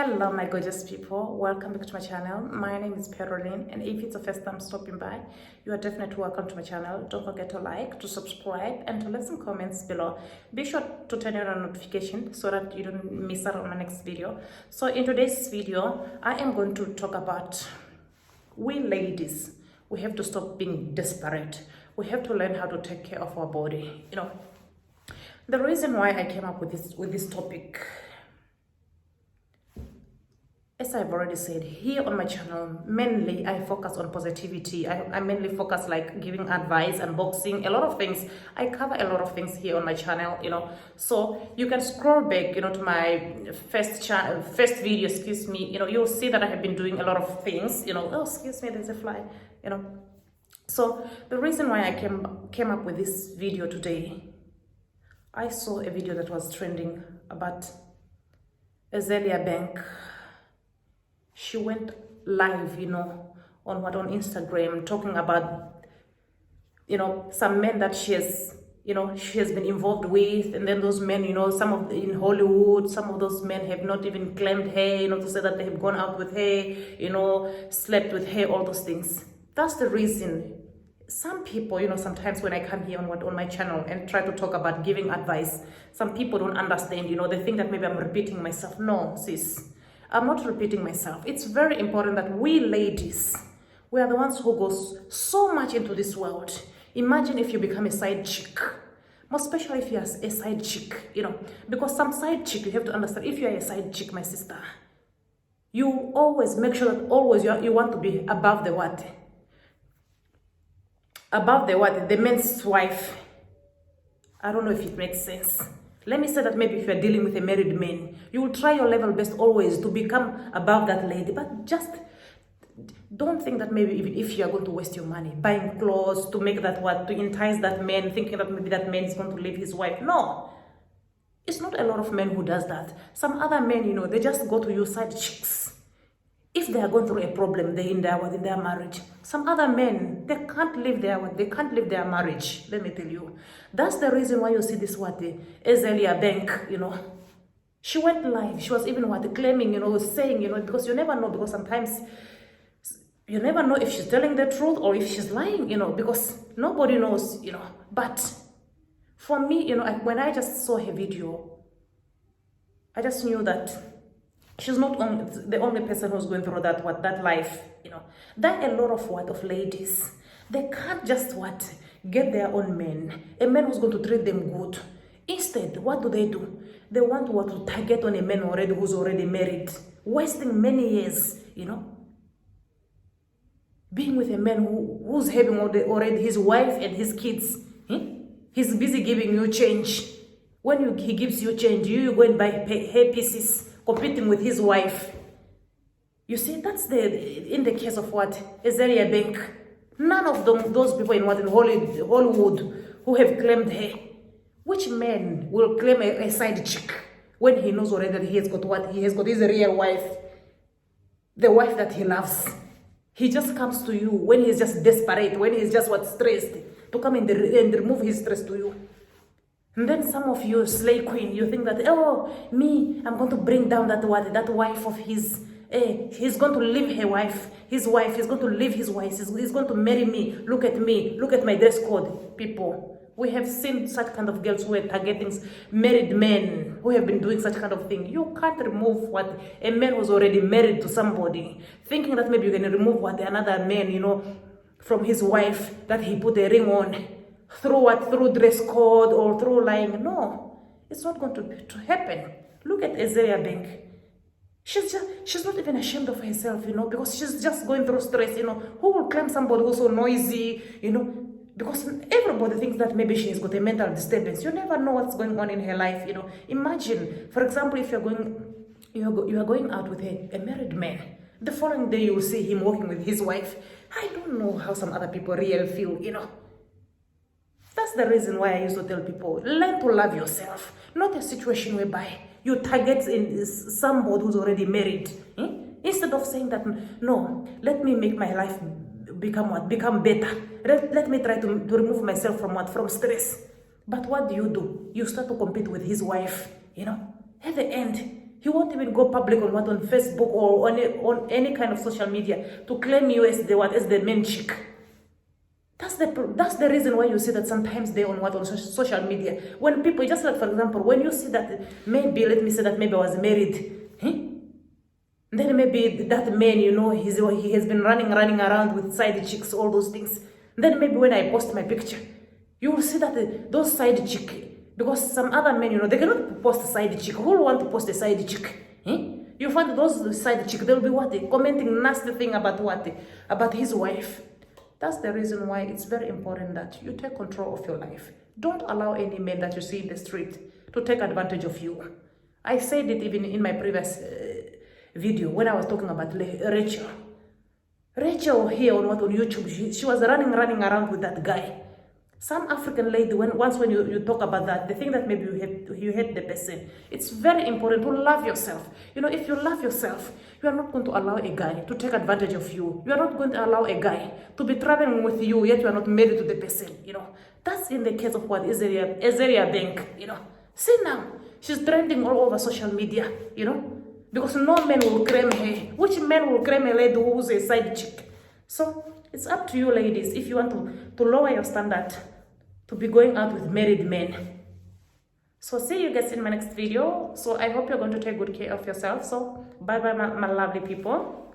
Hello my gorgeous people, welcome back to my channel. My name is Caroline, and if it's the first time stopping by, you are definitely welcome to my channel. Don't forget to like, to subscribe, and to leave some comments below. Be sure to turn on notification so that you don't miss out on my next video. So in today's video, I am going to talk about we ladies. We have to stop being desperate. We have to learn how to take care of our body. The reason why I came up with this topic, as I've already said, here on my channel, mainly I focus on positivity. I mainly focus like giving advice, unboxing, a lot of things. I cover a lot of things here on my channel, So you can scroll back, to my first video, you'll see that I have been doing a lot of things, oh, excuse me, there's a fly, So the reason why I came up with this video today, I saw a video that was trending about Azealia Bank. She went live, on Instagram, talking about, some men that she has been involved with, and then those men, in Hollywood, some of those men have not even claimed her, to say that they have gone out with her, slept with her, all those things. That's the reason. Some people, sometimes when I come here on my channel and try to talk about giving advice, some people don't understand, they think that maybe I'm repeating myself. No, sis. I'm not repeating myself. It's very important that we ladies, we are the ones who goes so much into this world. Imagine if you become a side chick, more especially if you are a side chick, because some side chick, you have to understand, if you are a side chick, my sister, you always make sure that always you want to be above the what? Above the what? The man's wife. I don't know if it makes sense. Let me say that maybe if you're dealing with a married man, you will try your level best always to become above that lady. But just don't think that maybe if you are going to waste your money buying clothes to make that what, to entice that man, thinking that maybe that man is going to leave his wife. No. It's not a lot of men who does that. Some other men, they just go to you side chicks. If they are going through a problem, they're in their marriage. Some other men, they can't live their marriage. Let me tell you. That's the reason why you see this Azealia Bank, She went live. She was even claiming, saying, because you never know, because sometimes you never know if she's telling the truth or if she's lying, because nobody knows, But for me, when I just saw her video, I just knew that she's not the only person who's going through that life, There are a lot of ladies. They can't just get their own man, a man who's going to treat them good. Instead, what do? They want to target on a man who's already married, wasting many years, being with a man who's having already his wife and his kids. He's busy giving you change. When he gives you change, you go and buy hair pieces, competing with his wife. You see, that's in the case of Azealia Bank. None of those people in Hollywood who have claimed her. Which man will claim a side chick when he knows already that he has got he has got his real wife, the wife that he loves? He just comes to you when he's just desperate, when he's just stressed, to come and remove his stress to you. And then some of you slay queen, you think that, I'm going to bring down that wife of his. He's going to leave his wife, he's going to leave his wife, he's going to marry me. Look at me, look at my dress code. People, we have seen such kind of girls who are targeting married men who have been doing such kind of thing. You can't remove a man who's already married to somebody, thinking that maybe you can remove another man, from his wife that he put a ring on. Through dress code or through lying. No, it's not going to happen. Look at Azealia Bank. She's not even ashamed of herself, because she's just going through stress, Who will claim somebody who's so noisy, because everybody thinks that maybe she's got a mental disturbance. You never know what's going on in her life, Imagine, for example, if you are going out with a married man. The following day you will see him walking with his wife. I don't know how some other people really feel, That's the reason why I used to tell people, learn to love yourself. Not a situation whereby you target somebody who's already married. Instead of saying that, no, let me make my life become better. Let me try to remove myself from stress. But what do? You start to compete with his wife, At the end, He won't even go public on Facebook or on any kind of social media to claim you as the main chick. That's the reason why you see that sometimes they're on social media. When people, just like for example, when you see that maybe, let me say that maybe I was married, then maybe that man, he has been running around with side chicks, all those things. Then maybe when I post my picture, you will see that those side chick, because some other men, they cannot post a side chick. Who will want to post a side chick? You find those side chick, they'll be commenting nasty thing about his wife. That's the reason why it's very important that you take control of your life. Don't allow any man that you see in the street to take advantage of you. I said it even in my previous video when I was talking about Rachel. Rachel here on YouTube, she was running around with that guy. Some African lady, when you talk about that, they think that maybe you hate the person. It's very important to love yourself. If you love yourself, you are not going to allow a guy to take advantage of you. You are not going to allow a guy to be traveling with you, yet you are not married to the person. That's in the case of Azealia Bank. See now, she's trending all over social media. Because no man will claim her. Which man will claim a lady who's a side chick? So it's up to you, ladies, if you want to lower your standard to be going out with married men. So see you guys in my next video. So I hope you're going to take good care of yourself. So bye bye, my lovely people.